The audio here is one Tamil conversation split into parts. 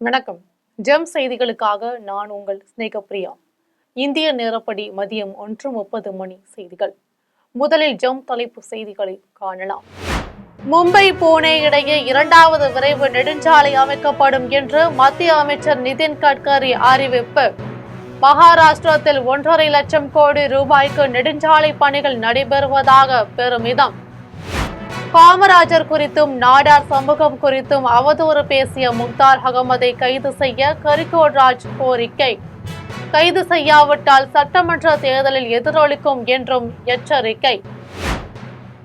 வணக்கம். ஜெம் செய்திகளுக்காக நான் உங்கள் ஸ்னேகப்பிரியா. இந்திய நேரப்படி மதியம் 1:30 மணி செய்திகள். முதலில் ஜெம் தலைப்பு செய்திகளை காணலாம். மும்பை புனே இடையே இரண்டாவது விரைவு நெடுஞ்சாலை அமைக்கப்படும் என்று மத்திய அமைச்சர் நிதின் கட்கரி அறிவிப்பு. மகாராஷ்டிரத்தில் 1.5 லட்சம் கோடி ரூபாய்க்கு நெடுஞ்சாலை பணிகள் நடைபெறுவதாக பெருமிதம். காமராஜர் குறித்தும் நாடார் சமூகம் குறித்தும் அவதூறு பேசிய முக்தார் அகமதை கைது செய்ய கரிகோல் ராஜ் கோரிக்கை. கைது செய்யாவிட்டால் சட்டமன்ற தேர்தலில் எதிரொலிக்கும் என்றும் எச்சரிக்கை.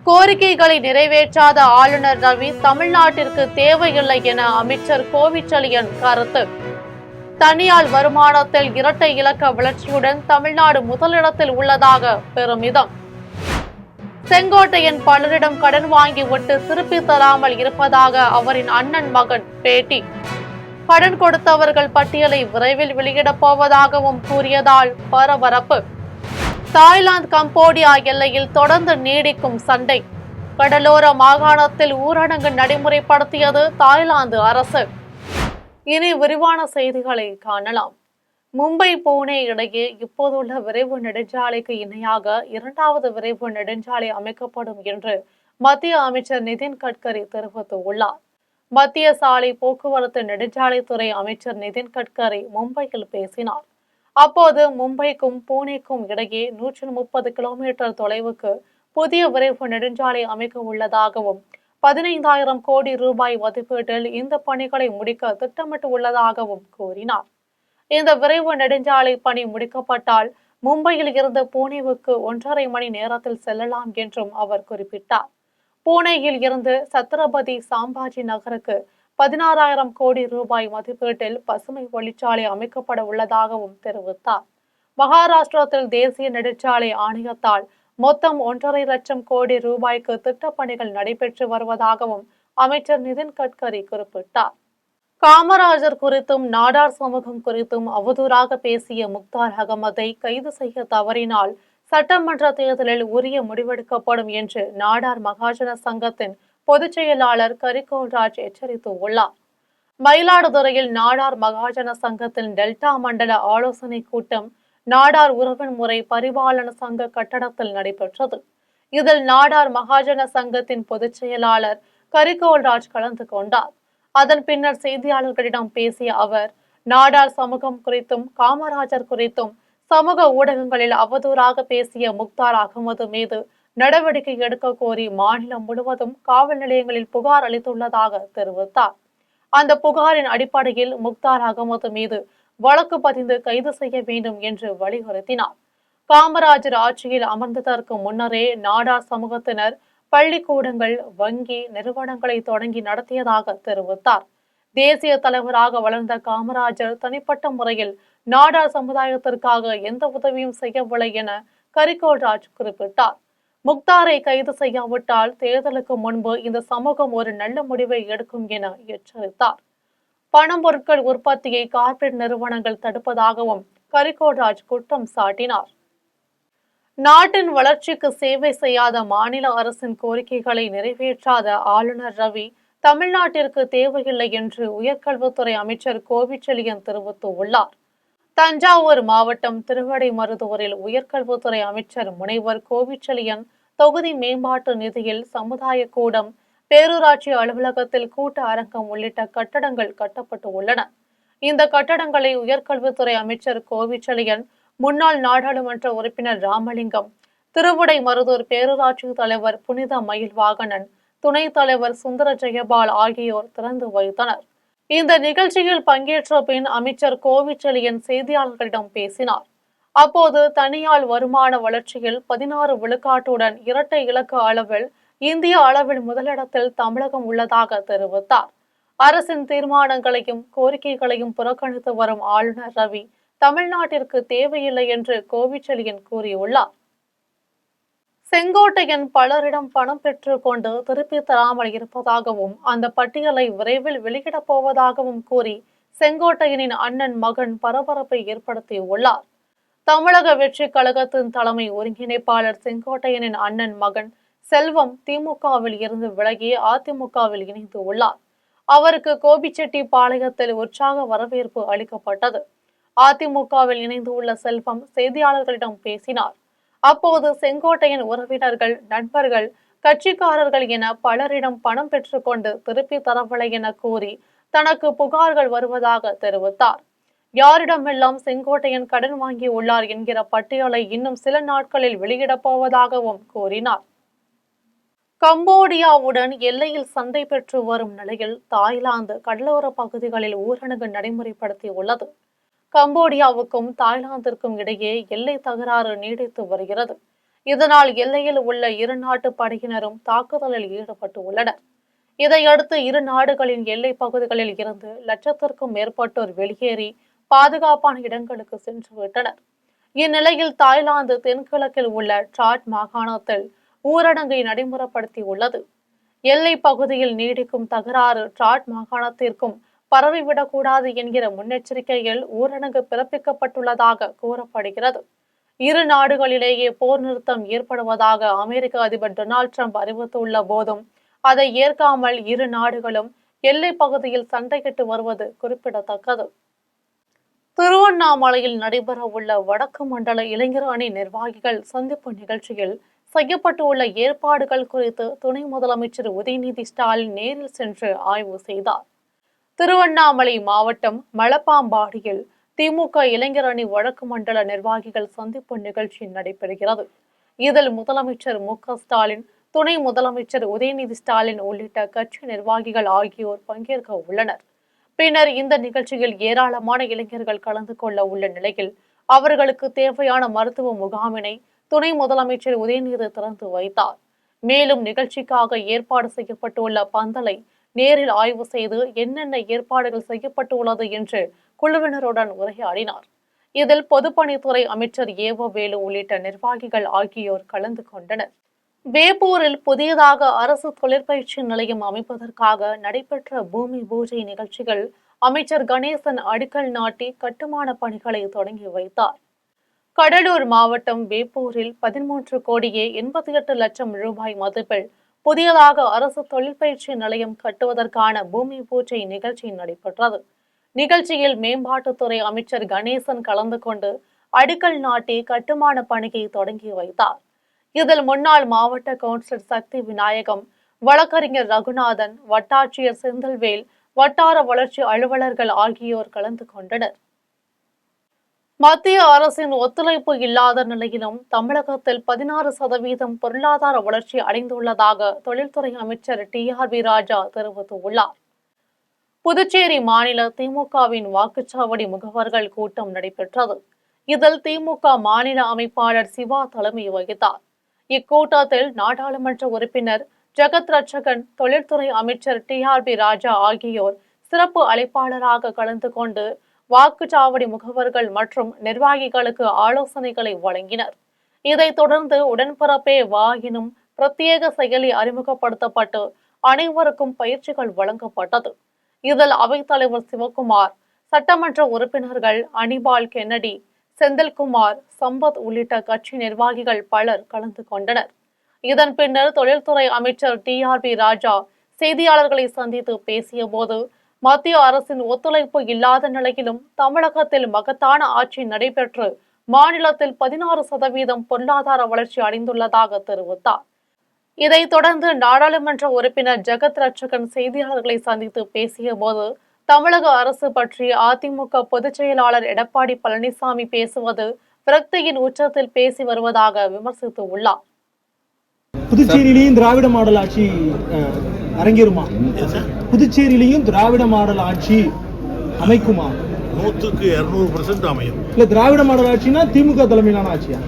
கோரிக்கைகளை நிறைவேற்றாத ஆளுநர் ரவி தமிழ்நாட்டிற்கு தேவையில்லை என அமைச்சர் கோவிச்செழியன் கருத்து. தனியார் வருமானத்தில் இரட்டை இலக்க வளர்ச்சியுடன் தமிழ்நாடு முதலிடத்தில் உள்ளதாக பெருமிதம். செங்கோட்டையன் பலரிடம் கடன் வாங்கிவிட்டு திருப்பி தராமல் இருப்பதாக அவரின் அண்ணன் மகன் பேட்டி. கடன் கொடுத்தவர்கள் பட்டியலை விரைவில் வெளியிடப் போவதாகவும் கூறியதால் பரபரப்பு. தாய்லாந்து கம்போடியா எல்லையில் தொடர்ந்து நீடிக்கும் சண்டை. கடலோர மாகாணத்தில் ஊரடங்கு நடைமுறைப்படுத்தியது தாய்லாந்து அரசு. இனி விரிவான செய்திகளை காணலாம். மும்பை புனே இடையே இப்போதுள்ள விரைவு நெடுஞ்சாலைக்கு இணையாக இரண்டாவது விரைவு நெடுஞ்சாலை அமைக்கப்படும் என்று மத்திய அமைச்சர் நிதின் கட்கரி தெரிவித்துள்ளார். மத்திய சாலை போக்குவரத்து நெடுஞ்சாலைத்துறை அமைச்சர் நிதின் கட்கரி மும்பையில் பேசினார். அப்போது மும்பைக்கும் புனேக்கும் இடையே 130 கிலோமீட்டர் தொலைவுக்கு புதிய விரைவு நெடுஞ்சாலை அமைக்க உள்ளதாகவும் 15,000 கோடி ரூபாய் மதிப்பீட்டில் இந்த பணிகளை முடிக்க திட்டமிட்டு உள்ளதாகவும் கூறினார். இந்த விரைவு நெடுஞ்சாலை பணி முடிக்கப்பட்டால் மும்பையில் இருந்து புனேவுக்கு 1.5 மணி நேரத்தில் செல்லலாம் என்றும் அவர் குறிப்பிட்டார். புனேயில் இருந்து சத்ரபதி சாம்பாஜி நகருக்கு 16,000 கோடி ரூபாய் மதிப்பீட்டில் பசுமை வழிச்சாலை அமைக்கப்பட உள்ளதாகவும் தெரிவித்தார். மகாராஷ்டிரத்தில் தேசிய நெடுஞ்சாலை ஆணையத்தால் மொத்தம் 1.5 லட்சம் கோடி ரூபாய்க்கு திட்டப்பணிகள் நடைபெற்று வருவதாகவும் அமைச்சர் நிதின் கட்கரி குறிப்பிட்டார். காமராஜர் குறித்தும் நாடார் சமூகம் குறித்தும் அவதூறாக பேசிய முக்தார் அகமதை கைது செய்ய தவறினால் சட்டமன்ற தேர்தலில் உரிய முடிவெடுக்கப்படும் என்று நாடார் மகாஜன சங்கத்தின் பொதுச் செயலாளர் கரிகோல் ராஜ் எச்சரித்துள்ளார். மயிலாடுதுறையில் நாடார் மகாஜன சங்கத்தின் டெல்டா மண்டல ஆலோசனை கூட்டம் நாடார் உறவின் முறை பரிபாலன சங்க கட்டடத்தில் நடைபெற்றது. இதில் நாடார் மகாஜன சங்கத்தின் பொதுச் செயலாளர் கரிகோல் ராஜ் கலந்து கொண்டார். அதன் பின்னர் செய்தியாளர்களிடம் பேசிய அவர், நாடார் சமூகம் குறித்தும் காமராஜர் குறித்தும் சமூக ஊடகங்களில் அவதூறாக பேசிய முக்தார் அகமது மீது நடவடிக்கை எடுக்க கோரி மாநிலம் முழுவதும் காவல் நிலையங்களில் புகார் அளித்துள்ளதாக தெரிவித்தார். அந்த புகாரின் அடிப்படையில் முக்தார் அகமது மீது வழக்கு பதிந்து கைது செய்ய வேண்டும் என்று வலியுறுத்தினார். காமராஜர் ஆட்சியில் அமர்ந்ததற்கு முன்னரே நாடார் சமூகத்தினர் பள்ளிக்கூடங்கள், வங்கி நிறுவனங்களை தொடங்கி நடத்தியதாக தெரிவித்தார். தேசிய தலைவராக வளர்ந்த காமராஜர் தனிப்பட்ட முறையில் நாடார் சமுதாயத்திற்காக எந்த உதவியும் செய்யவில்லை என கரிகோல் ராஜ் குறிப்பிட்டார். முக்தாரை கைது செய்யாவிட்டால் தேர்தலுக்கு முன்பு இந்த சமூகம் ஒரு நல்ல முடிவை எடுக்கும் என எச்சரித்தார். பணம் பொருட்கள் உற்பத்தியை கார்ப்பரேட் நிறுவனங்கள் தடுப்பதாகவும் கரிகோல் ராஜ் குற்றம் சாட்டினார். நாட்டின் வளர்ச்சிக்கு சேவை செய்யாத மாநில அரசின் கோரிக்கைகளை நிறைவேற்றாத ஆளுநர் ரவி தமிழ்நாட்டிற்கு தேவையில்லை என்று உயர்கல்வித்துறை அமைச்சர் கோவிச்செழியன் தெரிவித்துள்ளார். தஞ்சாவூர் மாவட்டம் திருவிடைமருதூரில் உயர்கல்வித்துறை அமைச்சர் முனைவர் கோவிச்செழியன் தொகுதி மேம்பாட்டு நிதியில் சமுதாய கூடம், பேரூராட்சி அலுவலகத்தில் கூட்ட அரங்கம் உள்ளிட்ட கட்டடங்கள் கட்டப்பட்டு உள்ளன. இந்த கட்டடங்களை உயர்கல்வித்துறை அமைச்சர் கோவிச்செழியன், முன்னாள் நாடாளுமன்ற உறுப்பினர் ராமலிங்கம், திருவிடைமருதூர் பேரூராட்சி தலைவர் புனித மயில் வாகனன், துணைத் தலைவர் சுந்தர ஜெயபால் ஆகியோர் திறந்து வைத்தனர். இந்த நிகழ்ச்சியில் பங்கேற்ற பின் அமைச்சர் கோவிச்செழியன் செய்தியாளர்களிடம் பேசினார். அப்போது தனியார் வருமான வளர்ச்சியில் 16 விழுக்காட்டுடன் இரட்டை இலக்க அளவில் இந்திய அளவில் முதலிடத்தில் தமிழகம் உள்ளதாக தெரிவித்தார். அரசின் தீர்மானங்களையும் கோரிக்கைகளையும் புறக்கணித்து வரும் ஆளுநர் ரவி தமிழ்நாட்டிற்கு தேவையில்லை என்று கோவிச்செழியன் கூறியுள்ளார். செங்கோட்டையன் பலரிடம் பணம் பெற்றுக் கொண்டு திருப்பி தராமல் இருப்பதாகவும் அந்த பட்டியலை விரைவில் வெளியிடப் போவதாகவும் கூறி செங்கோட்டையனின் அண்ணன் மகன் பரபரப்பை ஏற்படுத்தியுள்ளார். தமிழக வெற்றி கழகத்தின் தலைமை ஒருங்கிணைப்பாளர் செங்கோட்டையனின் அண்ணன் மகன் செல்வம் திமுகவில் இருந்து விலகி அதிமுகவில் இணைந்து உள்ளார். அவருக்கு கோபிச்செட்டிப்பாளையத்தில் உற்சாக வரவேற்பு அளிக்கப்பட்டது. அதிமுகவில் இணைந்துள்ள செல்வம் செய்தியாளர்களிடம் பேசினார். அப்போது செங்கோட்டையன் உறவினர்கள், நண்பர்கள், கட்சிக்காரர்கள் என பலரிடம் பணம் பெற்றுக்கொண்டு திருப்பி தரவில்லை என கூறி தனக்கு புகார்கள் வருவதாக தெரிவித்தார். யாரிடமெல்லாம் செங்கோட்டையன் கடன் வாங்கியுள்ளார் என்கிற பட்டியலை இன்னும் சில நாட்களில் வெளியிடப் போவதாகவும் கூறினார். கம்போடியாவுடன் எல்லையில் சண்டை பெற்று வரும் நிலையில் தாய்லாந்து கடலோர பகுதிகளில் ஊரடங்கு நடைமுறைப்படுத்தியுள்ளது. கம்போடியாவுக்கும் தாய்லாந்திற்கும் இடையே எல்லை தகராறு நீடித்து வருகிறது. இதனால் எல்லையில் உள்ள இரு நாட்டு படையினரும் தாக்குதலில் ஈடுபட்டுள்ளனர். இதையடுத்து இரு நாடுகளின் எல்லை பகுதிகளில் இருந்து லட்சத்திற்கும் மேற்பட்டோர் வெளியேறி பாதுகாப்பான இடங்களுக்கு சென்றுவிட்டனர். இந்நிலையில் தாய்லாந்து தென்கிழக்கில் உள்ள ட்ராட் மாகாணத்தில் ஊரடங்கை நடைமுறைப்படுத்தியுள்ளது. எல்லை பகுதியில் நீடிக்கும் தகராறு ட்ராட் மாகாணத்திற்கும் பரவிவிடக்கூடாது என்கிற முன்னெச்சரிக்கையில் ஊரடங்கு பிறப்பிக்கப்பட்டுள்ளதாக கூறப்படுகிறது. இரு நாடுகளிலேயே போர் நிறுத்தம் ஏற்படுவதாக அமெரிக்க அதிபர் டொனால்டு டிரம்ப் அறிவித்துள்ள போதும் அதை ஏற்காமல் இரு நாடுகளும் எல்லை பகுதியில் சண்டையிட்டு வருவது குறிப்பிடத்தக்கது. திருவண்ணாமலையில் நடைபெறவுள்ள வடக்கு மண்டல இளைஞர் அணி நிர்வாகிகள் சந்திப்பு நிகழ்ச்சியில் செய்யப்பட்டுள்ள ஏற்பாடுகள் குறித்து துணை முதலமைச்சர் உதயநிதி ஸ்டாலின் நேரில் சென்று ஆய்வு செய்தார். திருவண்ணாமலை மாவட்டம் மலப்பாம்பாடியில் திமுக இளைஞர் அணி வடக்கு மண்டல நிர்வாகிகள் சந்திப்பு நிகழ்ச்சி நடைபெறுகிறது. இதில் முதலமைச்சர் மு.க.ஸ்டாலின், துணை முதலமைச்சர் உதயநிதி ஸ்டாலின் உள்ளிட்ட கட்சி நிர்வாகிகள் ஆகியோர் பங்கேற்க உள்ளனர். பின்னர் இந்த நிகழ்ச்சியில் ஏராளமான இளைஞர்கள் கலந்து கொள்ள உள்ள நிலையில் அவர்களுக்கு தேவையான மருத்துவ முகாமினை துணை முதலமைச்சர் உதயநிதி திறந்து வைத்தார். மேலும் நிகழ்ச்சிக்காக ஏற்பாடு செய்யப்பட்டுள்ள பந்தலை நேரில் ஆய்வு செய்து என்னென்ன ஏற்பாடுகள் செய்யப்பட்டுள்ளது என்று குழுவினருடன் உரையாடினார். இதில் பொதுப்பணித்துறை அமைச்சர் ஏவ வேலு உள்ளிட்ட நிர்வாகிகள் ஆகியோர் கலந்து கொண்டனர். வேப்பூரில் புதியதாக அரசு தொழிற்பயிற்சி நிலையம் அமைப்பதற்காக நடைபெற்ற பூமி பூஜை நிகழ்ச்சிகள் அமைச்சர் கணேசன் அடிக்கல் நாட்டி கட்டுமான பணிகளை தொடங்கி வைத்தார். கடலூர் மாவட்டம் வேப்பூரில் 13,88 லட்சம் ரூபாய் மதிப்பில் புதியதாக அரசு தொழிற்பயிற்சி நிலையம் கட்டுவதற்கான பூமி பூஜை நிகழ்ச்சி நடைபெற்றது. நிகழ்ச்சியில் மேம்பாட்டுத்துறை அமைச்சர் கணேசன் கலந்து கொண்டு அடிக்கல் நாட்டி கட்டுமான பணியை தொடங்கி வைத்தார். இதில் முன்னாள் மாவட்ட கவுன்சிலர் சக்தி விநாயகம், வழக்கறிஞர் ரகுநாதன், வட்டாட்சியர் செந்தில்வேல், வட்டார வளர்ச்சி அலுவலர்கள் ஆகியோர் கலந்து கொண்டனர். மத்திய அரசின் ஒத்துழைப்பு இல்லாத நிலையிலும் தமிழகத்தில் 16% பொருளாதார வளர்ச்சி அடைந்துள்ளதாக தொழில்துறை அமைச்சர் TRB ராஜா தெரிவித்துள்ளார். புதுச்சேரி மாநில திமுகவின் வாக்குச்சாவடி முகவர்கள் கூட்டம் நடைபெற்றது. இதில் திமுக மாநில அமைப்பாளர் சிவா தலைமை வகித்தார். இக்கூட்டத்தில் நாடாளுமன்ற உறுப்பினர் ஜெகத் ரட்சகன், தொழில்துறை அமைச்சர் TRB ராஜா ஆகியோர் சிறப்பு அழைப்பாளராக கலந்து கொண்டு வாக்குச்சாவடி முகவர்கள் மற்றும் நிர்வாகிகளுக்கு ஆலோசனைகளை வழங்கினர். இதைத் தொடர்ந்து உடன்பிறப்பே வா எனும் பிரத்யேக செயலி அறிமுகப்படுத்தப்பட்டு அனைவருக்கும் பயிற்சிகள் வழங்கப்பட்டது. இதில் அவைத்தலைவர் சிவகுமார், சட்டமன்ற உறுப்பினர்கள் அனிபால் கென்னடி, செந்தில்குமார், சம்பத் உள்ளிட்ட கட்சி நிர்வாகிகள் பலர் கலந்து கொண்டனர். இதன் பின்னர் தொழில்துறை அமைச்சர் TRB ராஜா செய்தியாளர்களை சந்தித்து பேசிய போது, மத்திய அரசின் ஒத்துழைப்பு இல்லாத நிலையிலும் தமிழகத்தில் மகத்தான ஆட்சி நடைபெற்று மாநிலத்தில் 16% பொருளாதார வளர்ச்சி அடைந்துள்ளதாக தெரிவித்தார். இதைத் தொடர்ந்து நாடாளுமன்ற உறுப்பினர் ஜெகத் ரட்சகன் செய்தியாளர்களை சந்தித்து பேசிய போது, தமிழக அரசு பற்றி அதிமுக பொதுச் செயலாளர் எடப்பாடி பழனிசாமி பேசுவது விரக்தியின் உச்சத்தில் பேசி வருவதாக விமர்சித்துள்ளார். புதுச்சேரியிலையும் திராவிட மாடல் ஆட்சி அரங்கேறுமா? புதுச்சேரியிலையும் திராவிட மாடல் ஆட்சி அமைக்குமா? 100% அமையும். இல்ல திராவிட மாடல் ஆட்சினா திமுக தலைமையிலான ஆட்சியா?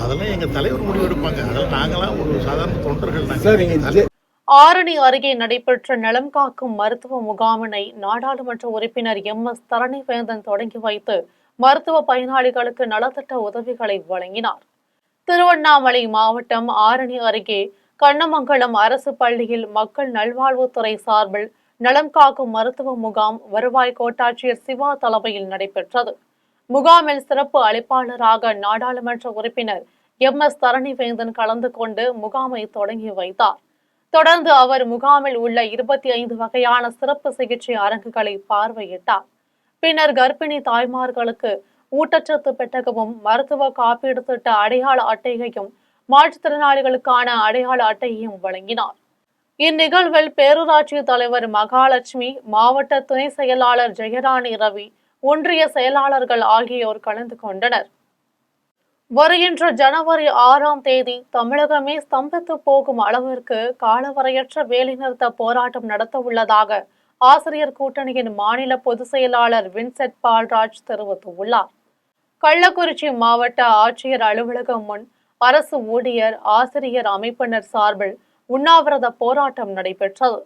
அதெல்லாம் எங்க தலைவர் முடிவெடுப்பாங்க. அதெல்லாம் நாங்களாம் ஒரு சாதாரண தொண்டர்கள். ஆரணி அருகே நடைபெற்ற நலம் காக்கும் மருத்துவ முகாமினை நாடாளுமன்ற உறுப்பினர் MS தரணிவேந்தன் தொடங்கி வைத்து மருத்துவ பயனாளிகளுக்கு நலத்திட்ட உதவிகளை வழங்கினார். திருவண்ணாமலை மாவட்டம் ஆரணி அருகே கண்ணமங்கலம் அரசு பள்ளியில் மக்கள் நல்வாழ்வுத்துறை சார்பில் நலம் காக்கும் மருத்துவ முகாம் வருவாய் கோட்டாட்சியர் சிவா தலைமையில் நடைபெற்றது. முகாமில் சிறப்பு அழைப்பாளராக நாடாளுமன்ற உறுப்பினர் MS தரணிவேந்தன் கலந்து கொண்டு முகாமை தொடங்கி வைத்தார். தொடர்ந்து அவர் முகாமில் உள்ள 25 வகையான சிறப்பு சிகிச்சை அரங்குகளை பார்வையிட்டார். பின்னர் கர்ப்பிணி தாய்மார்களுக்கு ஊட்டச்சத்து பெட்டகமும் மருத்துவ காப்பீடு திட்ட அடையாள அட்டையையும் மாற்றுத்திறனாளிகளுக்கான அடையாள அட்டையையும் வழங்கினார். இந்நிகழ்வில் பேரூராட்சி தலைவர் மகாலட்சுமி, மாவட்ட துணை செயலாளர் ஜெயராணி ரவி, ஒன்றிய செயலாளர்கள் ஆகியோர் கலந்து கொண்டனர். வருகின்ற ஜனவரி 6ஆம் தேதி தமிழகமே ஸ்தம்பித்து போகும் அளவிற்கு காலவரையற்ற வேலைநிறுத்த போராட்டம் நடத்த உள்ளதாக ஆசிரியர் கூட்டணியின் மாநில பொதுச் செயலாளர் வின்சென்ட் பால்ராஜ் தெரிவித்துள்ளார். கள்ளக்குறிச்சி மாவட்ட ஆட்சியர் அலுவலகம் முன் அரசு ஊழியர் ஆசிரியர் அமைப்பினர் சார்பில் உண்ணாவிரத போராட்டம் நடைபெற்றது.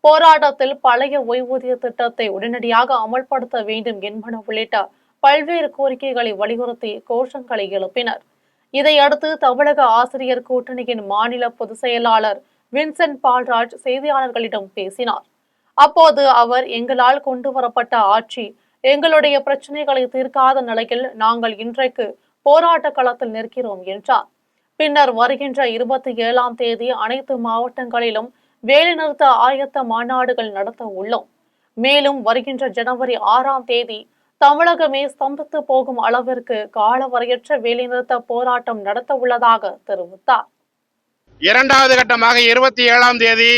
போராட்டத்தில் பழைய ஓய்வூதிய திட்டத்தை உடனடியாக அமல்படுத்த வேண்டும் என்பன உள்ளிட்ட பல்வேறு கோரிக்கைகளை வலியுறுத்தி கோஷங்களை எழுப்பினர். இதையடுத்து தமிழக ஆசிரியர் கூட்டணியின் மாநில பொதுச் செயலாளர் வின்சென்ட் பால்ராஜ் செய்தியாளர்களிடம் பேசினார். அப்போது அவர், எங்களால் கொண்டுவரப்பட்ட ஆட்சி எங்களுடைய பிரச்சினைகளை தீர்க்காத நிலையில் நாங்கள் இன்றைக்கு போராட்ட களத்தில் நிற்கிறோம் என்றார். பின்னர் வருகின்ற 27ஆம் தேதி அனைத்து மாவட்டங்களிலும் வேலைநிறுத்த ஆயத்த மாநாடுகள் நடத்த உள்ளோம். மேலும் வருகின்ற ஜனவரி 6ஆம் தேதி தமிழகமே ஸ்தம்பித்து போகும் அளவிற்கு காலவரையற்ற வேலைநிறுத்த போராட்டம் நடத்த உள்ளதாக தெரிவித்தார். இரண்டாவது கட்டமாக 27ஆம் தேதி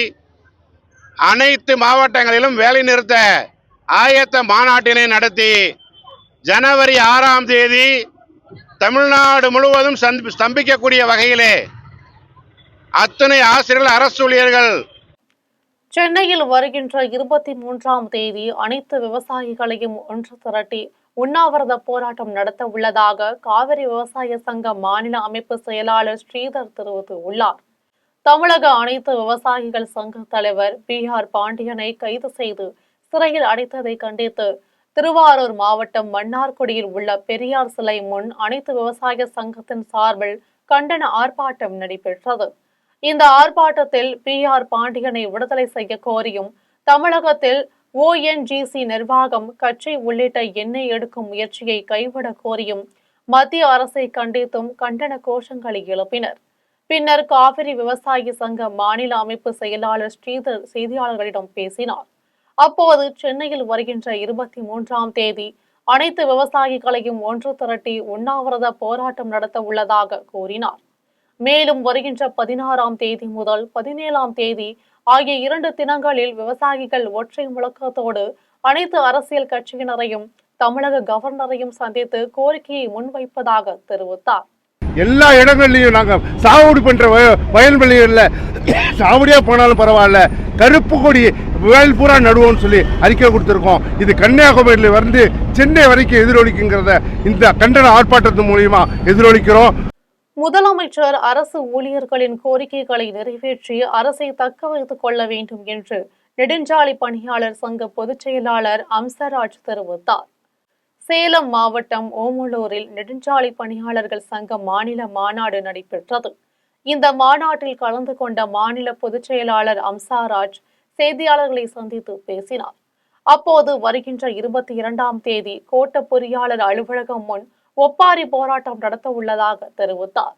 அனைத்து மாவட்டங்களிலும் வேலைநிறுத்த ஆயத்த மாநாட்டினை நடத்தி ஜனவரி 6ஆம் தேதி தமிழ்நாடு முழுவதும் ஸ்தம்பிக்கக்கூடிய வகையிலே அத்தனை ஆசிரியர்கள், அரசு ஊழியர்கள். சென்னையில் வருகின்ற 23ஆம் தேதி அனைத்து விவசாயிகளையும் ஒன்று திரட்டி உண்ணாவிரத போராட்டம் நடத்த உள்ளதாக காவிரி விவசாய சங்க மாநில அமைப்பு செயலாளர் ஸ்ரீதர் தெரிவித்துள்ளார். தமிழக அனைத்து விவசாயிகள் சங்க தலைவர் BR பாண்டியனை கைது செய்து சிறையில் அடைத்ததை கண்டித்து திருவாரூர் மாவட்டம் மன்னார்குடியில் உள்ள பெரியார் சிலை முன் அனைத்து விவசாய சங்கத்தின் சார்பில் கண்டன ஆர்ப்பாட்டம் நடைபெற்றது. இந்த ஆர்ப்பாட்டத்தில் BR பாண்டியனை விடுதலை செய்ய கோரியும், தமிழகத்தில் ONGC நிர்வாகம், கட்சி உள்ளிட்ட எண்ணெய் எடுக்கும் முயற்சியை கைவிட கோரியும் மத்திய அரசை கண்டித்தும் கண்டன கோஷங்களை எழுப்பினர். பின்னர் காவிரி விவசாயி சங்க மாநில அமைப்பு செயலாளர் ஸ்ரீதர் செய்தியாளர்களிடம் பேசினார். அப்போது சென்னையில் வருகின்ற 23ஆம் தேதி அனைத்து விவசாயிகளையும் ஒன்று திரட்டி உண்ணாவிரத போராட்டம் நடத்த உள்ளதாக கூறினார். மேலும் வருகின்ற 16ஆம் தேதி முதல் 17ஆம் தேதி ஆகிய 2 தினங்களில் விவசாயிகள் ஒற்றை முழக்கத்தோடு அனைத்து அரசியல் கட்சியினரையும் தமிழக கவர்னரையும் சந்தித்து கோரிக்கையை முன்வைப்பதாக தெரிவித்தார். எல்லா இடங்கள்லையும் நாங்கள் சாகுபடி பண்ற வயல்வெளிகளில் சாகுபடியா போனாலும் பரவாயில்ல, கருப்பு கொடி வயல் பூரா நடுவோம்னு சொல்லி அறிக்கை கொடுத்திருக்கோம். இது கன்னியாகுமரியில வந்து சென்னை வரைக்கும் எதிரொலிக்குங்கிறத இந்த கண்டன ஆர்ப்பாட்டத்தின் மூலியமா எதிரொலிக்கிறோம். முதலமைச்சர் அரசு ஊழியர்களின் கோரிக்கைகளை நிறைவேற்றி அரசை தக்க வைத்துக் கொள்ள வேண்டும் என்று நெடுஞ்சாலை பணியாளர் சங்க பொதுச் செயலாளர் அம்சராஜ் தெரிவித்தார். சேலம் மாவட்டம் ஓமலூரில் நெடுஞ்சாலை பணியாளர்கள் சங்க மாநில மாநாடு நடைபெற்றது. இந்த மாநாட்டில் கலந்து கொண்ட மாநில பொதுச் செயலாளர் அம்சாராஜ் செய்தியாளர்களை சந்தித்து பேசினார். அப்போது வருகின்ற 22ஆம் தேதி கோட்ட பொறியாளர் அலுவலகம் முன் ஒப்பாரி போராட்டம் நடத்த உள்ளதாக தெரிவித்தார்.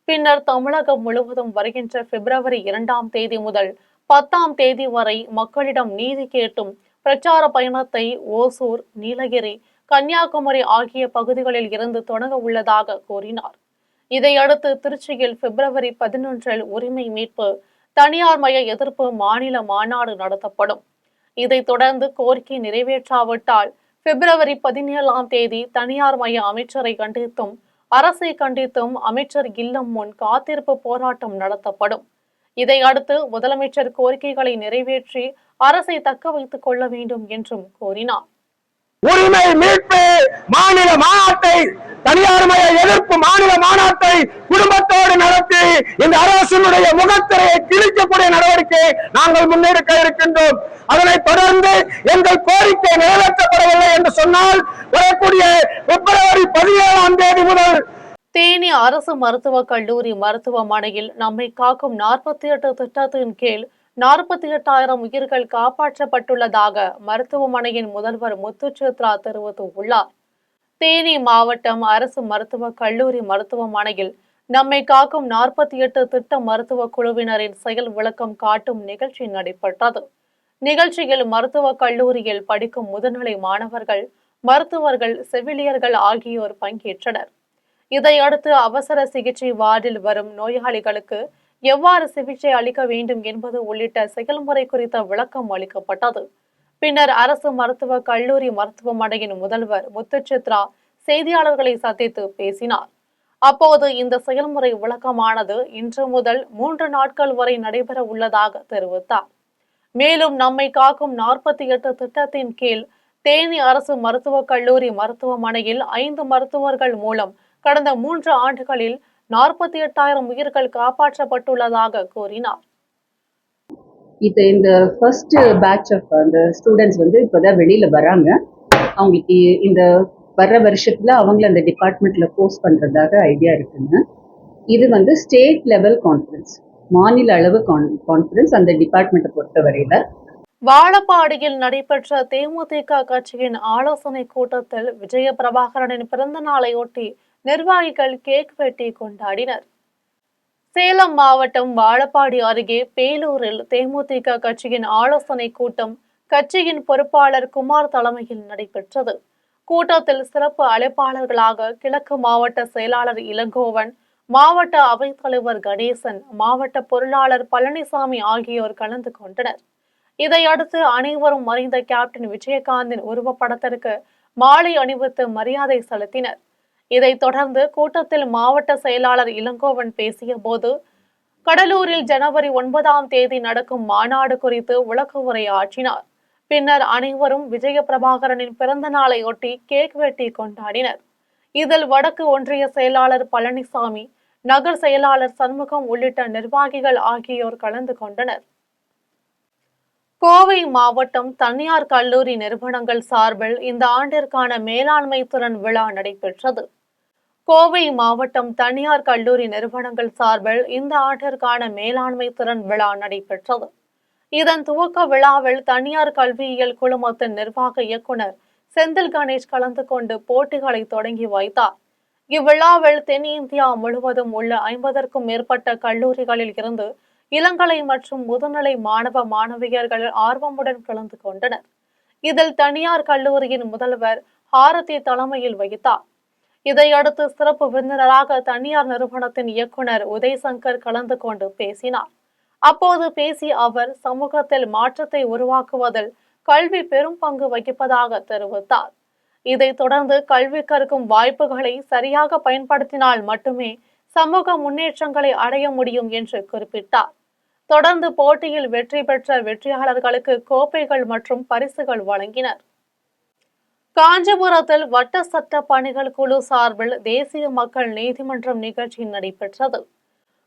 பின்னர் தமிழகம் முழுவதும் வருகின்ற பிப்ரவரி 2ஆம் தேதி முதல் 10ஆம் தேதி வரை மக்களிடம் நீதி கேட்டும் பிரச்சார பயணத்தை ஓசூர், நீலகிரி, கன்னியாகுமரி ஆகிய பகுதிகளில் இருந்து தொடங்க உள்ளதாக கூறினார். இதையடுத்து திருச்சியில் பிப்ரவரி 11 உரிமை மீட்பு, தனியார் மய எதிர்ப்பு மாநில மாநாடு நடத்தப்படும். இதைத் தொடர்ந்து கோரிக்கை நிறைவேற்றாவிட்டால் பிப்ரவரி 17ஆம் தேதி தனியார் மய அமைச்சரை கண்டித்தும் அரசை கண்டித்தும் அமைச்சர் இல்லம் முன் காத்திருப்பு போராட்டம் நடத்தப்படும். இதையடுத்து முதலமைச்சர் கோரிக்கைகளை நிறைவேற்றி அரசை தக்க வைத்துக் கொள்ள வேண்டும் என்றும் கூறினார். உரிமை மீட்பு மாநில மாநாட்டை, தனியார் மய எதிர்ப்பு மாநில மாநாட்டை குடும்பத்தோடு நடத்தி இந்த அரசினுடைய முகத்திரையை கிழிக்கக்கூடிய நடவடிக்கை நாங்கள் முன்னெடுக்க இருக்கின்றோம். அதனைத் தொடர்ந்து எங்கள் கோரிக்கை நிறைவேற்றப்படவில்லை என்று சொன்னால் வரக்கூடிய பிப்ரவரி 17ஆம் தேதி முதல் தேனி அரசு மருத்துவக் கல்லூரி மருத்துவமனையில் நம்மை காக்கும் 48 திட்டத்தின் கீழ் 48,000 உயிர்கள் காப்பாற்றப்பட்டுள்ளதாக மருத்துவமனையின் முதல்வர் முத்துச்சித்ரா தெரிவித்துள்ளார். தேனி மாவட்டம் அரசு மருத்துவக் கல்லூரி மருத்துவமனையில் நம்மை காக்கும் 48 திட்ட மருத்துவ குழுவினரின் செயல் விளக்கம் காட்டும் நிகழ்ச்சி நடைபெற்றது. நிகழ்ச்சியில் மருத்துவக் கல்லூரியில் படிக்கும் முதுநிலை மாணவர்கள், மருத்துவர்கள், செவிலியர்கள் ஆகியோர் பங்கேற்றனர். இதையடுத்து அவசர சிகிச்சை வார்டில் வரும் நோயாளிகளுக்கு எவ்வாறு சிகிச்சை அளிக்க வேண்டும் என்பது உள்ளிட்ட செயல்முறை குறித்த விளக்கம் அளிக்கப்பட்டது. பின்னர் அரசு மருத்துவக் கல்லூரி மருத்துவமனையின் முதல்வர் முத்துச்சித்ரா செய்தியாளர்களை சந்தித்து பேசினார். அப்போது இந்த செயல்முறை விளக்கமானது இன்று முதல் 3 நாட்கள் வரை நடைபெற உள்ளதாக தெரிவித்தார். மேலும் நம்மை காக்கும் 48 திட்டத்தின் கீழ் தேனி அரசு மருத்துவக் கல்லூரி மருத்துவமனையில் 5 மருத்துவர்கள் மூலம் கடந்த 3 ஆண்டுகளில் 48,000 உயிர்கள் காப்பாற்றப்பட்டுள்ளதாக கூறினார். இது இந்த ஃபர்ஸ்ட் பேட்ச் ஆஃப் அந்த ஸ்டூடெண்ட்ஸ் இப்போதான் வெளியில வராங்க. அவங்களுக்கு இந்த வர்ற வருஷத்துல அவங்கள அந்த டிபார்ட்மெண்ட்ல போஸ்ட் பண்றதாக ஐடியா இருக்குங்க. இது ஸ்டேட் லெவல் கான்ஃபரன்ஸ், மாநில அளவு கான்ஃபரன்ஸ் அந்த டிபார்ட்மெண்ட்டை பொறுத்த வரையில. வாழப்பாடியில் நடைபெற்ற தேமுதிக கட்சியின் ஆலோசனை கூட்டத்தில் விஜய பிரபாகரனின் பிறந்த நாளையொட்டி நிர்வாகிகள் கேக் வெட்டி கொண்டாடினர். சேலம் மாவட்டம் வாழப்பாடி அருகே பேலூரில் தேமுதிக கட்சியின் ஆலோசனை கூட்டம் கட்சியின் பொறுப்பாளர் குமார் தலைமையில் நடைபெற்றது. கூட்டத்தில் சிறப்பு அழைப்பாளர்களாக கிழக்கு மாவட்ட செயலாளர் இளங்கோவன், மாவட்ட அவைத்தலைவர் கணேசன், மாவட்ட பொருளாளர் பழனிசாமி ஆகியோர் கலந்து கொண்டனர். இதையடுத்து அனைவரும் மறைந்த கேப்டன் விஜயகாந்தின் உருவப்படத்திற்கு மாலை அணிவித்து மரியாதை செலுத்தினர். இதைத் தொடர்ந்து கூட்டத்தில் மாவட்ட செயலாளர் இளங்கோவன் பேசிய போது, கடலூரில் ஜனவரி 9 நடக்கும் மாநாடு குறித்து விளக்க உரையாற்றினார். பின்னர் அனைவரும் விஜய பிரபாகரனின் பிறந்த நாளையொட்டி கேக் வெட்டி கொண்டாடினர். இதில் வடக்கு ஒன்றிய செயலாளர் பழனிசாமி, நகர் செயலாளர் சண்முகம் உள்ளிட்ட நிர்வாகிகள் ஆகியோர் கலந்து கொண்டனர். கோவை மாவட்டம் தனியார் கல்லூரி நிறுவனங்கள் சார்பில் இந்த ஆண்டிற்கான மேலாண்மை திறன் விழா நடைபெற்றது. கோவை மாவட்டம் தனியார் கல்லூரி நிறுவனங்கள் சார்பில் இந்த ஆண்டிற்கான மேலாண்மை திறன் விழா நடைபெற்றது. இதன் துவக்க விழாவில் தனியார் கல்வியியல் குழுமத்தின் நிர்வாக இயக்குனர் செந்தில் கணேஷ் கலந்து கொண்டு போட்டிகளை தொடங்கி வைத்தார். இவ்விழாவில் தென்னிந்தியா முழுவதும் உள்ள 50க்கும் மேற்பட்ட கல்லூரிகளில் இருந்து இளங்கலை மற்றும் முதுநிலை மாணவ மாணவியர்கள் ஆர்வமுடன் கலந்து கொண்டனர். இதில் தனியார் கல்லூரியின் முதல்வர் ஹாரதி தலைமையில் வகித்தார். இதையடுத்து சிறப்பு விருந்தினராக தனியார் நிறுவனத்தின் இயக்குனர் உதயசங்கர் கலந்து கொண்டு பேசினார். அப்போது பேசிய அவர், சமூகத்தில் மாற்றத்தை உருவாக்குவதில் கல்வி பெரும் பங்கு வகிப்பதாக தெரிவித்தார். இதைத் தொடர்ந்து கல்வி கற்கும் வாய்ப்புகளை சரியாக பயன்படுத்தினால் மட்டுமே சமூக முன்னேற்றங்களை அடைய முடியும் என்று குறிப்பிட்டார். தொடர்ந்து போட்டியில் வெற்றி பெற்ற வெற்றியாளர்களுக்கு கோப்பைகள் மற்றும் பரிசுகள் வழங்கினர். காஞ்சிபுரத்தில் வட்ட சட்ட பணிகள் குழு சார்பில் தேசிய மக்கள் நீதிமன்றம் நிகழ்ச்சி நடைபெற்றது.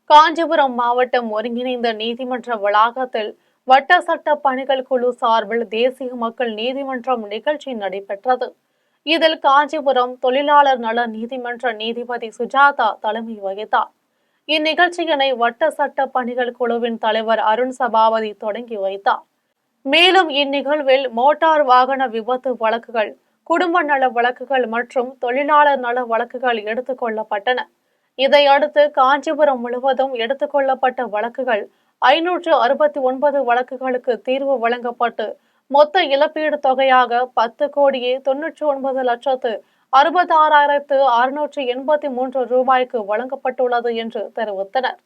காஞ்சிபுரம் மாவட்டம் ஒருங்கிணைந்த நீதிமன்ற வளாகத்தில் வட்ட சட்ட பணிகள் குழு சார்பில் தேசிய மக்கள் நீதிமன்றம் நிகழ்ச்சி நடைபெற்றது. இதில் காஞ்சிபுரம் தொழிலாளர் நல நீதிமன்ற நீதிபதி சுஜாதா தலைமை வகித்தார். இந்நிகழ்ச்சியினை வட்ட சட்ட பணிகள் குழுவின் தலைவர் அருண் சபாபதி தொடங்கி வைத்தார். மேலும் இந்நிகழ்வில் மோட்டார் வாகன விபத்து வழக்குகள், குடும்ப நல வழக்குகள் மற்றும் தொழிலாளர் நல வழக்குகள் எடுத்துக் கொள்ளப்பட்டன. இதையடுத்து காஞ்சிபுரம் முழுவதும் எடுத்துக் கொள்ளப்பட்ட வழக்குகள் 569 வழக்குகளுக்கு தீர்வு வழங்கப்பட்டு மொத்த இழப்பீடு தொகையாக 10,99,66,683 ரூபாய்க்கு வழங்கப்பட்டுள்ளது என்று தெரிவித்தனர்.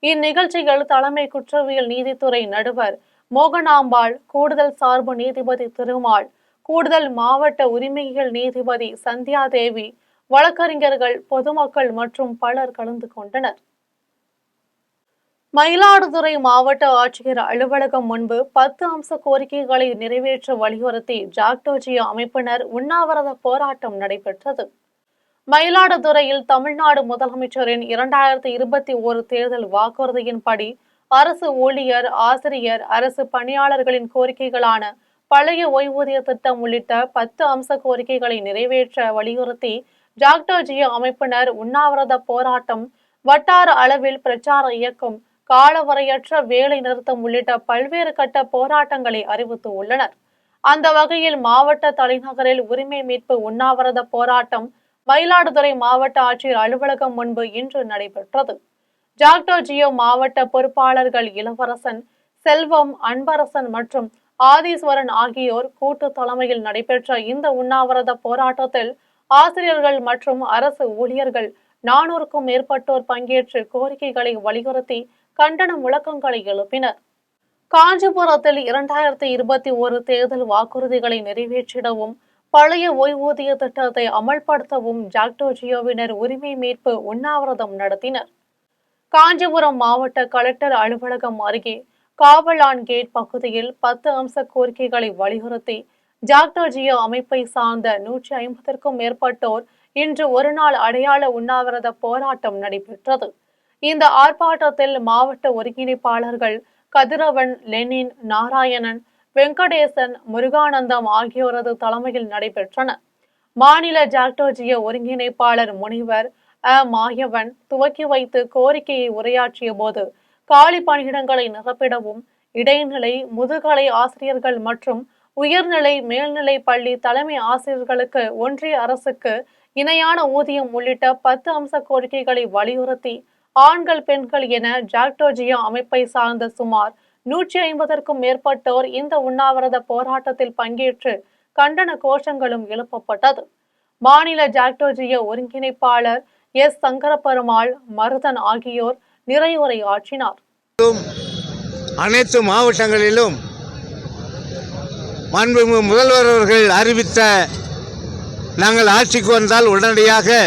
இந்நிகழ்ச்சியில் தலைமை குற்றவியல் நீதித்துறை நடுவர் மோகனாம்பாள், கூடுதல் சார்பு நீதிபதி திருமால், கூடுதல் மாவட்ட உரிமையியல் நீதிபதி சந்தியா தேவி, வழக்கறிஞர்கள், பொதுமக்கள் மற்றும் பலர் கலந்து கொண்டனர். மயிலாடுதுறை மாவட்ட ஆட்சியர் அலுவலகம் முன்பு 10 அம்ச கோரிக்கைகளை நிறைவேற்ற வலியுறுத்தி ஜாக்டோஜியோ அமைப்பினர் உண்ணாவிரத போராட்டம் நடைபெற்றது. மயிலாடுதுறையில் தமிழ்நாடு முதலமைச்சரின் 2021 தேர்தல் வாக்குறுதியின்படி அரசு ஊழியர், ஆசிரியர், அரசு பணியாளர்களின் கோரிக்கைகளான பழைய ஓய்வூதிய திட்டம் உள்ளிட்ட 10 அம்ச கோரிக்கைகளை நிறைவேற்ற வலியுறுத்தி ஜாக்டோஜியோ அமைப்பினர் உண்ணாவிரத போராட்டம், வட்டார அளவில் பிரச்சார இயக்கம், காலவரையற்ற வேலை நிறுத்தம் உள்ளிட்ட பல்வேறு கட்ட போராட்டங்களை அறிவித்து உள்ளனர். அந்த வகையில் மாவட்ட தலைநகரில் உரிமை மீட்பு உண்ணாவிரத போராட்டம், மயிலாடுதுறை மாவட்ட ஆட்சியர் அலுவலகம் முன்பு இன்று நடைபெற்றது. ஜாக்டோ ஜியோ மாவட்ட பொறுப்பாளர்கள் இளவரசன், செல்வம், அன்பரசன் மற்றும் ஆதீஸ்வரன் ஆகியோர் கூட்டு தலைமையில் நடைபெற்ற இந்த உண்ணாவிரத போராட்டத்தில் ஆசிரியர்கள் மற்றும் அரசு ஊழியர்கள் 400க்கும் மேற்பட்டோர் பங்கேற்று கோரிக்கைகளை வலியுறுத்தி கண்டன முழக்கங்களை எழுப்பினர். காஞ்சிபுரத்தில் 2021 தேர்தல் வாக்குறுதிகளை நிறைவேற்றிடவும் பழைய ஓய்வூதிய திட்டத்தை அமல்படுத்தவும் ஜாக்டோ ஜியோவினர் உரிமை மீட்பு உண்ணாவிரதம் நடத்தினர். காஞ்சிபுரம் மாவட்ட கலெக்டர் அலுவலகம் அருகே காவலான் கேட் பகுதியில் 10 அம்ச கோரிக்கைகளை வலியுறுத்தி ஜாக்டோ ஜியோ அமைப்பை சார்ந்த 150க்கும் மேற்பட்டோர் இன்று ஒருநாள் அடையாள உண்ணாவிரத போராட்டம் நடைபெற்றது. இந்த ஆர்ப்பாட்டத்தில் மாவட்ட ஒருங்கிணைப்பாளர்கள் கதிரவன், லெனின், நாராயணன், வெங்கடேசன், முருகானந்தம் ஆகியோரது தலைமையில் நடைபெற்றன. மாநில ஜாக்டோ ஜியோ ஒருங்கிணைப்பாளர் முனிவர் மாயவன் துவக்கி வைத்து கோரிக்கையை உரையாற்றிய போது காலி பணியிடங்களை நிரப்பிடவும் இடைநிலை, முதுகலை ஆசிரியர்கள் மற்றும் உயர்நிலை, மேல்நிலை பள்ளி தலைமை ஆசிரியர்களுக்கு ஒன்றிய அரசுக்கு இணையான ஊதியம் உள்ளிட்ட 10 அம்ச கோரிக்கைகளை வலியுறுத்தி ஆண்கள், பெண்கள் என ஜாக்டோ ஜியோ அமைப்பை சார்ந்த சுமார் 150க்கும் மேற்பட்டோர் இந்த உண்ணாவிரத போராட்டத்தில் பங்கேற்று கண்டன கோஷங்களும் எழுப்பப்பட்டது. மாநில ஜாக்டோ ஜியோ ஒருங்கிணைப்பாளர் எஸ். சங்கரபெருமாள், மருதன் ஆகியோர் நிறைவுரை ஆற்றினார். அனைத்து மாவட்டங்களிலும் மாண்புமிகு முதல்வர் அவர்கள் அறிவித்த நாங்கள் ஆட்சிக்கு வந்தால் உடனடியாக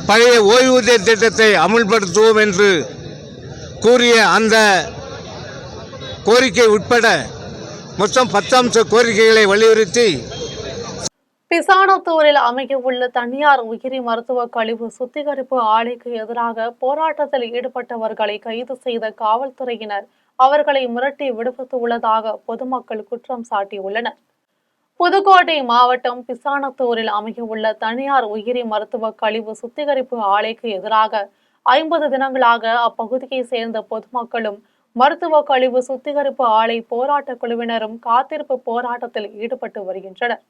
பழைய ஓய்வூதிய திட்டத்தை அமுல்படுத்துவோம் என்று கூறிய அந்த கோரிக்கை உட்பட மொத்தம் 10 அம்ச கோரிக்கைகளை வலியுறுத்தி பிசானத்தூரில் அமையவுள்ள தனியார் உயிரி மருத்துவ கழிவு சுத்திகரிப்பு ஆலைக்கு எதிராக போராட்டத்தில் ஈடுபட்டவர்களை கைது செய்த காவல்துறையினர் அவர்களை மிரட்டி விடுவித்துள்ளதாக பொதுமக்கள் குற்றம் சாட்டியுள்ளனர். புதுக்கோட்டை மாவட்டம் பிசானத்தூரில் அமையவுள்ள தனியார் உயிரி மருத்துவ கழிவு சுத்திகரிப்பு ஆலைக்கு எதிராக 50 தினங்களாக அப்பகுதியை சேர்ந்த பொதுமக்களும் மருத்துவ கழிவு சுத்திகரிப்பு ஆலை போராட்ட குழுவினரும் காத்திருப்பு போராட்டத்தில் ஈடுபட்டு வருகின்றனர்.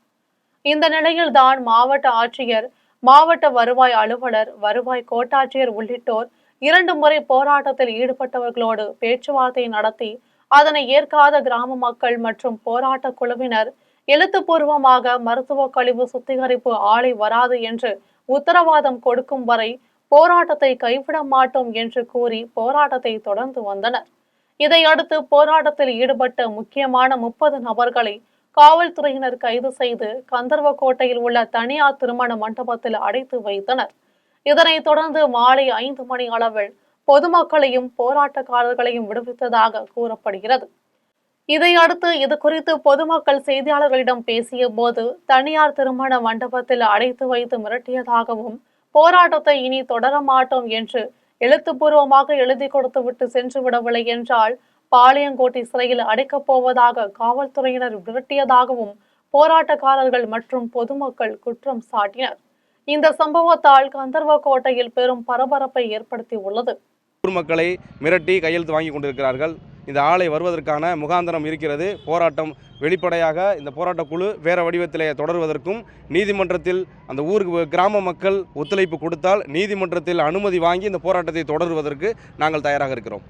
இந்த நிலையில்தான் மாவட்ட ஆட்சியர், மாவட்ட வருவாய் அலுவலர், வருவாய் கோட்டாட்சியர் உள்ளிட்டோர் 2 முறை போராட்டத்தில் ஈடுபட்டவர்களோடு பேச்சுவார்த்தை நடத்தி அதனை ஏற்காத கிராம மக்கள் மற்றும் போராட்ட குழுவினர் எழுத்துப்பூர்வமாக மருத்துவ கழிவு சுத்திகரிப்பு ஆலை வராது என்று உத்தரவாதம் கொடுக்கும் வரை போராட்டத்தை கைவிட மாட்டோம் என்று கூறி போராட்டத்தை தொடர்ந்து வந்தனர். இதையடுத்து போராட்டத்தில் ஈடுபட்ட முக்கியமான 30 நபர்களை காவல்துறையினர் கைது செய்து கந்தர்வக்கோட்டையில் உள்ள தனியார் திருமண மண்டபத்தில் அடைத்து வைத்தனர். இதனைத் தொடர்ந்து மாலை 5 மணி அளவில் பொதுமக்களையும் போராட்டக்காரர்களையும் விடுவித்ததாக கூறப்படுகிறது. இதையடுத்து இது குறித்து பொதுமக்கள் செய்தியாளர்களிடம் பேசிய போது தனியார் திருமண மண்டபத்தில் அடைத்து வைத்து மிரட்டியதாகவும் போராட்டத்தை இனி தொடர மாட்டோம் என்று எழுத்துப்பூர்வமாக எழுதி கொடுத்துவிட்டு சென்று விடவில்லை என்றால் பாளையங்கோட்டை சிறையில் அடைக்கப் போவதாக காவல்துறையினர் விரட்டியதாகவும் போராட்டக்காரர்கள் மற்றும் பொதுமக்கள் குற்றம் சாட்டினர். இந்த சம்பவத்தால் கந்தர்வக்கோட்டையில் பெரும் பரபரப்பை ஏற்படுத்தி உள்ளது. ஊர் மக்களை மிரட்டி கையெழுத்து வாங்கி கொண்டிருக்கிறார்கள். இந்த ஆலை வருவதற்கான முகாந்திரம் இருக்கிறது. போராட்டம் வெளிப்படையாக இந்த போராட்ட குழு வேற வடிவத்திலே தொடர்வதற்கும் நீதிமன்றத்தில் அந்த ஊருக்கு கிராம மக்கள் ஒத்துழைப்பு கொடுத்தால் நீதிமன்றத்தில் அனுமதி வாங்கி இந்த போராட்டத்தை தொடர்வதற்கு நாங்கள் தயாராக இருக்கிறோம்.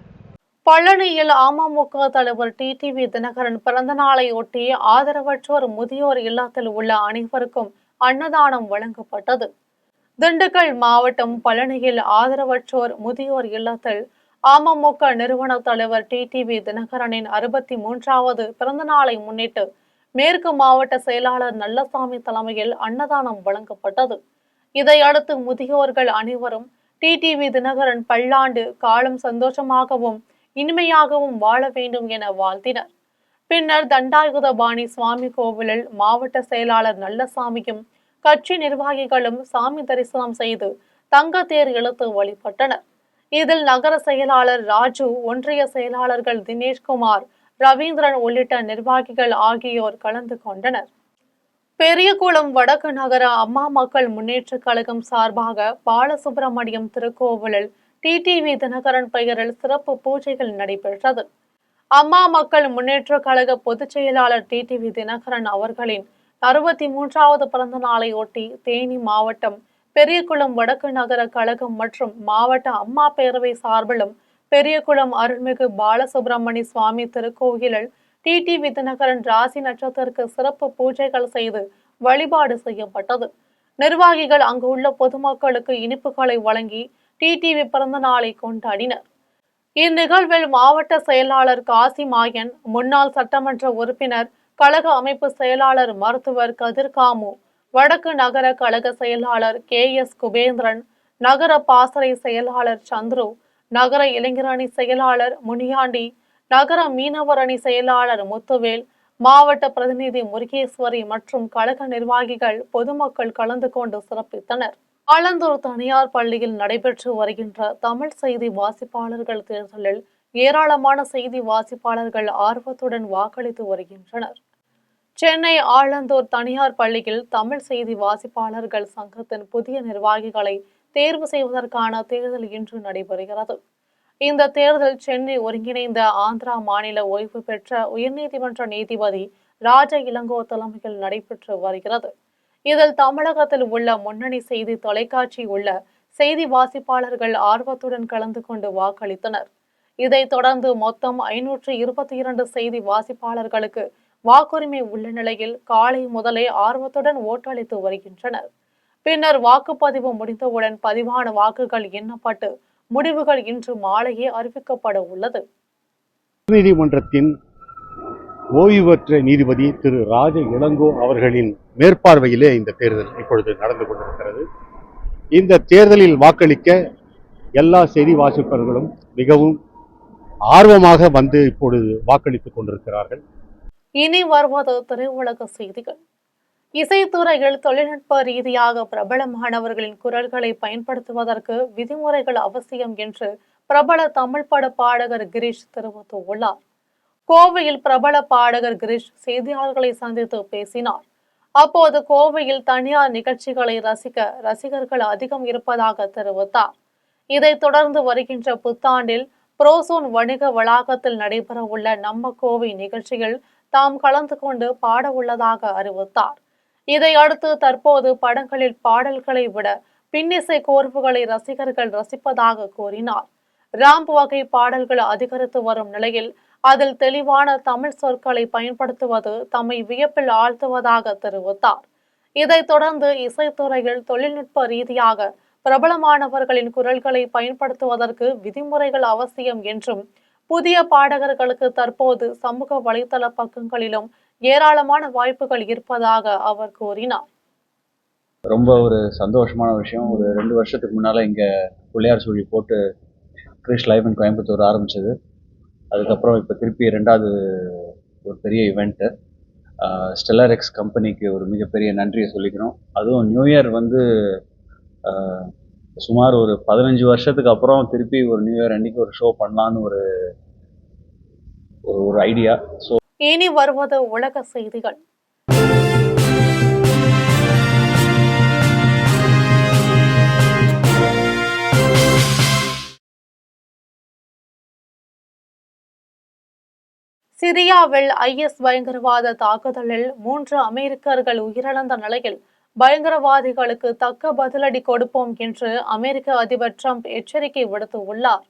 பழனியில் அமமுக தலைவர் டிடிவி தினகரன் பிறந்த நாளை ஒட்டி ஆதரவற்றோர் முதியோர் இல்லத்தில் உள்ள அனைவருக்கும் அன்னதானம் வழங்கப்பட்டது. திண்டுக்கல் மாவட்டம் பழனியில் ஆதரவற்றோர் முதியோர் இல்லத்தில் அமமுக நிறுவன தலைவர் டிடிவி தினகரனின் 63வது பிறந்த நாளை முன்னிட்டு மேற்கு மாவட்ட செயலாளர் நல்லசாமி தலைமையில் அன்னதானம் வழங்கப்பட்டது. இதையடுத்து முதியோர்கள் அனைவரும் டிடிவி தினகரன் பல்லாண்டு காலம் சந்தோஷமாகவும் இனிமையாகவும் வாழ வேண்டும் என வாழ்த்தினர். பின்னர் தண்டாயுதபாணி சுவாமி கோவிலில் மாவட்ட செயலாளர் நல்லசாமியும் கட்சி நிர்வாகிகளும் சாமி தரிசனம் செய்து தங்கத்தேர் இழுத்து வழிபட்டனர். இதில் நகர செயலாளர் ராஜு, ஒன்றிய செயலாளர்கள் தினேஷ்குமார், ரவீந்திரன் உள்ளிட்ட நிர்வாகிகள் ஆகியோர் கலந்து கொண்டனர். பெரியகுளம் வடக்கு நகர அம்மா மக்கள் முன்னேற்ற கழகம் சார்பாக பாலசுப்பிரமணியம் திருக்கோவிலில் டிடிவி தினகரன் பெயரில் சிறப்பு பூஜைகள் நடைபெற்றது. அம்மா மக்கள் முன்னேற்ற கழக பொதுச் செயலாளர் டிடிவி தினகரன் அவர்களின் 63வது பிறந்த நாளை ஒட்டி தேனி மாவட்டம் பெரியகுளம் வடக்கு நகர கழகம் மற்றும் மாவட்ட அம்மா பேரவை சார்பிலும் பெரியகுளம் அருள்மிகு பாலசுப்பிரமணிய சுவாமி திருக்கோயிலில் டிடிவி தினகரன் ராசி நட்சத்திரத்திற்கு சிறப்பு பூஜைகள் செய்து வழிபாடு செய்யப்பட்டது. நிர்வாகிகள் அங்குள்ள பொதுமக்களுக்கு இனிப்புகளை வழங்கி டிடிவி பிறந்த நாளை கொண்டாடினர். இந்நிகழ்வில் மாவட்ட செயலாளர் காசி மாயன், முன்னாள் சட்டமன்ற உறுப்பினர், கழக அமைப்பு செயலாளர் மருத்துவர் கதிர்காமு, வடக்கு நகர கழக செயலாளர் KS குபேந்திரன், நகர பாசறை செயலாளர் சந்துரு, நகர இளைஞரணி செயலாளர் முனியாண்டி, நகர மீனவர் அணி செயலாளர் முத்துவேல், மாவட்ட பிரதிநிதி முருகேஸ்வரி மற்றும் கழக நிர்வாகிகள் பொதுமக்கள் கலந்து கொண்டு சிறப்பித்தனர். ஆலந்தூர் தனியார் பள்ளியில் நடைபெற்று வருகின்ற தமிழ் செய்தி வாசிப்பாளர்கள் தேர்தலில் ஏராளமான செய்தி வாசிப்பாளர்கள் ஆர்வத்துடன் வாக்களித்து வருகின்றனர். சென்னை ஆலந்தூர் தனியார் பள்ளியில் தமிழ் செய்தி வாசிப்பாளர்கள் சங்கத்தின் புதிய நிர்வாகிகளை தேர்வு செய்வதற்கான தேர்தல் இன்று நடைபெறுகிறது. இந்த தேர்தல் சென்னை ஒருங்கிணைந்த ஆந்திரா மாநில ஓய்வு பெற்ற உயர்நீதிமன்ற நீதிபதி ராஜ இளங்கோ தலைமையில் நடைபெற்று வருகிறது. இதில் தமிழகத்தில் உள்ள முன்னணி செய்தி தொலைக்காட்சி உள்ள செய்தி வாசிப்பாளர்கள் ஆர்வத்துடன் கலந்து கொண்டு வாக்களித்தனர். இதைத் தொடர்ந்து மொத்தம் 522 செய்தி வாசிப்பாளர்களுக்கு வாக்குரிமை உள்ள நிலையில் காலை முதலே ஆர்வத்துடன் ஓட்டளித்து வருகின்றனர். பின்னர் வாக்குப்பதிவு முடிந்தவுடன் பதிவான வாக்குகள் எண்ணப்பட்டு முடிவுகள் இன்று மாலையே அறிவிக்கப்பட உள்ளது. நீதிமன்றத்தின் ஓய்வு பெற்ற நீதிபதி திரு ராஜ இளங்கோ அவர்களின் மேற்பார்வையிலே இந்த தேர்தல் இப்பொழுது நடந்து கொண்டிருக்கிறது. இந்த தேர்தலில் வாக்களிக்க எல்லா செய்தி வாசிப்பவர்களும் மிகவும் ஆர்வமாக வந்து இப்பொழுது வாக்களித்துக் கொண்டிருக்கிறார்கள். இனி வருவது திரையுலக செய்திகள். இசைத்துறையில் தொழில்நுட்ப ரீதியாக பிரபலமானவர்களின் குரல்களை பயன்படுத்துவதற்கு விதிமுறைகள் அவசியம் என்று பிரபல தமிழ் பட பாடகர் கிரீஷ் தெரிவித்துள்ளார். கோவையில் பிரபல பாடகர் கிரீஷ் செய்தியாளர்களை சந்தித்து பேசினார். அப்போது கோவையில் தனியார் நிகழ்ச்சிகளை ரசிக்க ரசிகர்கள் அதிகம் இருப்பதாக தெரிவித்தார். இதைத் தொடர்ந்து வருகின்ற புத்தாண்டில் புரோசோன் வணிக வளாகத்தில் நடைபெற உள்ள நம்ம கோவை நிகழ்ச்சியில் தாம் கலந்து கொண்டு பாட உள்ளதாக அறிவித்தார். இதையடுத்து தற்போது படங்களில் பாடல்களை விட பின்னிசை கோர்வுகளை ரசிகர்கள் ரசிப்பதாக கூறினார். ராம்ப் வகை பாடல்கள் அதிகரித்து வரும் நிலையில் அதில் தெளிவான தமிழ் சொற்களை பயன்படுத்துவது தம்மை வியப்பில் ஆழ்த்துவதாக தெரிவித்தார். இதைத் தொடர்ந்து இசைத்துறையில் தொழில்நுட்ப ரீதியாக பிரபலமானவர்களின் குரல்களை பயன்படுத்துவதற்கு விதிமுறைகள் அவசியம் என்றும் புதிய பாடகர்களுக்கு தற்போது சமூக வலைதள பக்கங்களிலும் ஏராளமான வாய்ப்புகள் இருப்பதாக அவர் கூறினார். ரொம்ப ஒரு சந்தோஷமான விஷயம். ஒரு 2 வருஷத்துக்கு முன்னால் இங்கே பிள்ளையார் சுழி போட்டு கிரிஷ் லைவ் இன் கோயம்புத்தூர் ஆரம்பிச்சது. அதுக்கப்புறம் இப்போ திருப்பி 2வது ஒரு பெரிய இவெண்ட்டு ஸ்டெல்லர் எக்ஸ் கம்பெனிக்கு ஒரு மிகப்பெரிய நன்றியை சொல்லிக்கிறோம். அதுவும் நியூ இயர் சுமார் ஒரு 15 வருஷத்துக்கு அப்புறம் திருப்பி ஒரு நியூ இயர் அன்னைக்கு ஒரு ஷோ பண்ணலான்னு ஒரு ஐடியா. இனி வருவது உலக செய்திகள். சிரியாவில் IS பயங்கரவாத தாக்குதலில் 3 அமெரிக்கர்கள் உயிரிழந்த நிலையில் பயங்கரவாதிகளுக்கு தக்க பதிலடி கொடுப்போம் என்று அமெரிக்க அதிபர் டிரம்ப் எச்சரிக்கை விடுத்துள்ளார்.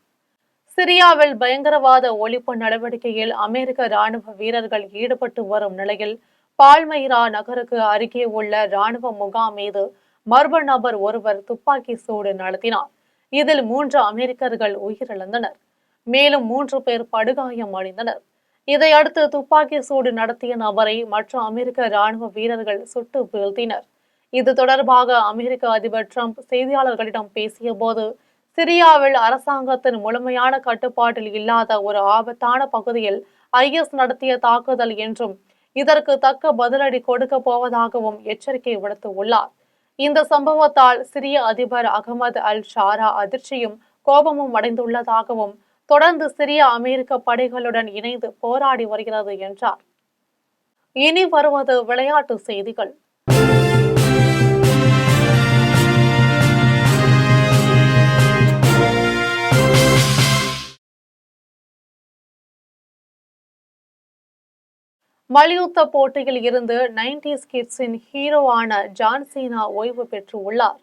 சிரியாவில் பயங்கரவாத ஒழிப்பு நடவடிக்கையில் அமெரிக்க ராணுவ வீரர்கள் ஈடுபட்டு வரும் நிலையில் பால்மைரா நகருக்கு அருகே உள்ள ராணுவ முகாம் மீது மர்ம நபர் ஒருவர் துப்பாக்கி சூடு நடத்தினார். இதில் 3 அமெரிக்கர்கள் உயிரிழந்தனர். மேலும் 3 பேர் படுகாயம் அடைந்தனர். இதையடுத்து துப்பாக்கி சூடு நடத்திய நபரை மற்ற அமெரிக்க ராணுவ வீரர்கள் சுட்டு வீழ்த்தினர். இது தொடர்பாக அமெரிக்க அதிபர் டிரம்ப் செய்தியாளர்களிடம் பேசிய போது, சிரியாவில் அரசாங்கத்தின் முழுமையான கட்டுப்பாட்டில் இல்லாத ஒரு ஆபத்தான பகுதியில் IS நடத்திய தாக்குதல் என்றும் இதற்கு தக்க பதிலடி கொடுக்க போவதாகவும் எச்சரிக்கை விடுத்துள்ளார். இந்த சம்பவத்தால் சிரிய அதிபர் அகமது அல் ஷாரா அதிர்ச்சியும் கோபமும் அடைந்துள்ளதாகவும் தொடர்ந்து சிரிய அமெரிக்க படைகளுடன் இணைந்து போராடி வருகிறது என்றார். இனி வருவது விளையாட்டு செய்திகள். மல்யுத்த போட்டியில் இருந்து 90s கிட்ஸின் ஹீரோவான ஜான் சீனா ஓய்வு பெற்றுள்ளார்.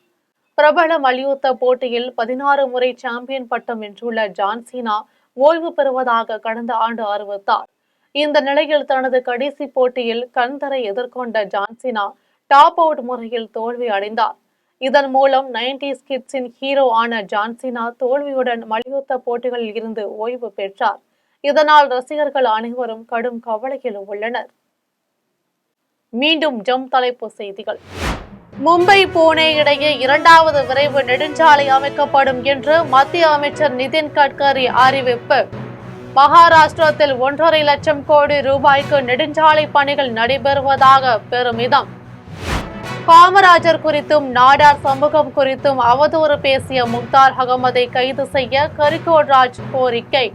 பிரபல மல்யுத்த போட்டியில் 16 முறை சாம்பியன் பட்டம் வென்றுள்ள ஜான் சீனா ஓய்வு பெறுவதாக கடந்த ஆண்டு அறிவித்தார். இந்த நிலையில் தனது கடைசி போட்டியில் கந்தரை எதிர்கொண்ட ஜான் சீனா டாப் அவுட் முறையில் தோல்வி அடைந்தார். இதன் மூலம் 90s கிட்ஸின் ஹீரோ ஆன ஜான் சீனா தோல்வியுடன் மல்யுத்த போட்டிகளில் இருந்து ஓய்வு பெற்றார். இதனால் ரசிகர்கள் அனைவரும் கடும் கவலையில் உள்ளனர். மீண்டும் ஜம் தலைப்பு செய்திகள். மும்பை புனே இடையே 2வது விரைவு நெடுஞ்சாலை அமைக்கப்படும் என்று மத்திய அமைச்சர் நிதின் கட்கரி அறிவிப்பு. மகாராஷ்டிரத்தில் 1.5 லட்சம் கோடி ரூபாய்க்கு நெடுஞ்சாலை பணிகள் நடைபெறுவதாக பெருமிதம். காமராஜர் குறித்தும் நாடார் சமூகம் குறித்தும் அவதூறு பேசிய முக்தார் அகமதை கைது செய்ய கரிகோல்ராஜ் கோரிக்கை.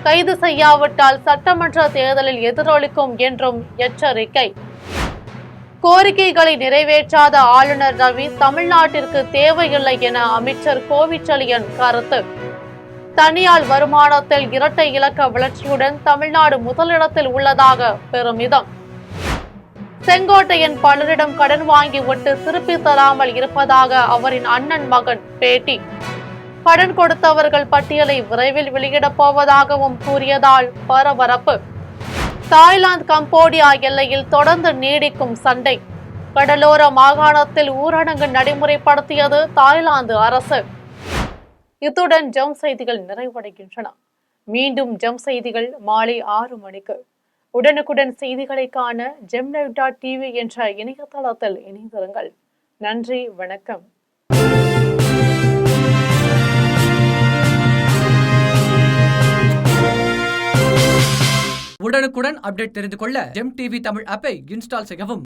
கைது செய்யாவிட்டால் சட்டமன்ற தேர்தலில் எதிரொலிக்கும் என்றும் எச்சரிக்கை. கோரிக்கைகளை நிறைவேற்றாத ஆளுநர் ரவி தமிழ்நாட்டிற்கு தேவையில்லை என அமைச்சர் கோவிச்செழியன் கருத்து. தனியார் வருமானத்தில் இரட்டை இலக்க வளர்ச்சியுடன் தமிழ்நாடு முதலிடத்தில் உள்ளதாக பெருமிதம். செங்கோட்டையன் பலரிடம் கடன் வாங்கிவிட்டு திருப்பி தராமல் இருப்பதாக அவரின் அண்ணன் மகன் பேட்டி. கடன் கொடுத்தவர்கள் பட்டியலை விரைவில் வெளியிடப் போவதாகவும் கூறியதால் பரபரப்பு. தாய்லாந்து கம்போடியா எல்லையில் தொடர்ந்து நீடிக்கும் சண்டை. கடலோர மாகாணத்தில் ஊரடங்கு நடைமுறைப்படுத்தியது தாய்லாந்து அரசு. இத்துடன் ஜம் செய்திகள் நிறைவடைகின்றன. மீண்டும் ஜம் செய்திகள் மாலை 6 மணிக்கு. உடனுக்குடன் செய்திகளை காண gemlive.tv என்ற இணையதளத்தில் இணைந்திருங்கள். நன்றி, வணக்கம். உடனுக்குடன் அப்டேட் தெரிந்து கொள்ள ஜெம் டிவி தமிழ் ஆப்பை இன்ஸ்டால் செய்யவும்.